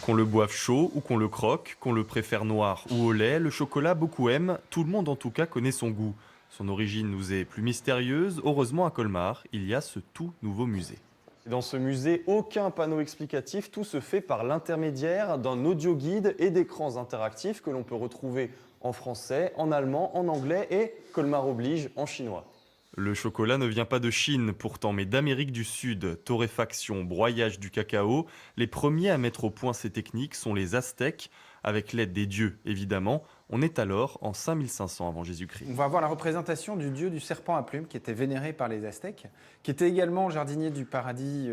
Qu'on le boive chaud ou qu'on le croque, qu'on le préfère noir ou au lait, le chocolat beaucoup aime, tout le monde en tout cas connaît son goût. Son origine nous est plus mystérieuse, heureusement à Colmar, il y a ce tout nouveau musée. Dans ce musée, aucun panneau explicatif, tout se fait par l'intermédiaire d'un audio-guide et d'écrans interactifs que l'on peut retrouver en français, en allemand, en anglais et, Colmar oblige, en chinois. Le chocolat ne vient pas de Chine pourtant, mais d'Amérique du Sud. Torréfaction, broyage du cacao, les premiers à mettre au point ces techniques sont les Aztèques, avec l'aide des dieux évidemment. On est alors en 5500 avant Jésus-Christ. On va voir la représentation du dieu du serpent à plumes qui était vénéré par les Aztèques, qui était également jardinier du paradis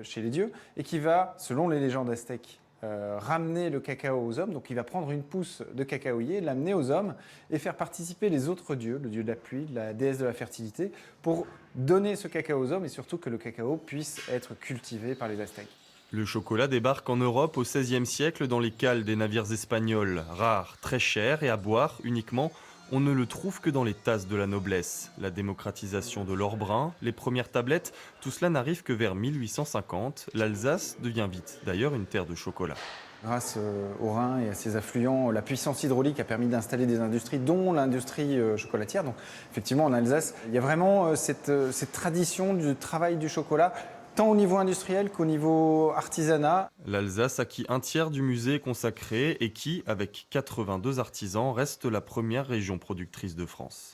chez les dieux et qui va, selon les légendes aztèques, ramener le cacao aux hommes. Donc il va prendre une pousse de cacaoyer, l'amener aux hommes et faire participer les autres dieux, le dieu de la pluie, la déesse de la fertilité, pour donner ce cacao aux hommes et surtout que le cacao puisse être cultivé par les Aztèques. Le chocolat débarque en Europe au XVIe siècle dans les cales des navires espagnols. Rare, très cher et à boire uniquement, on ne le trouve que dans les tasses de la noblesse. La démocratisation de l'or brun, les premières tablettes, tout cela n'arrive que vers 1850. L'Alsace devient vite d'ailleurs une terre de chocolat. Grâce au Rhin et à ses affluents, la puissance hydraulique a permis d'installer des industries, dont l'industrie chocolatière. Donc effectivement, en Alsace, il y a vraiment cette tradition du travail du chocolat, tant au niveau industriel qu'au niveau artisanat. L'Alsace acquit un tiers du musée consacré et qui, avec 82 artisans, reste la première région productrice de France.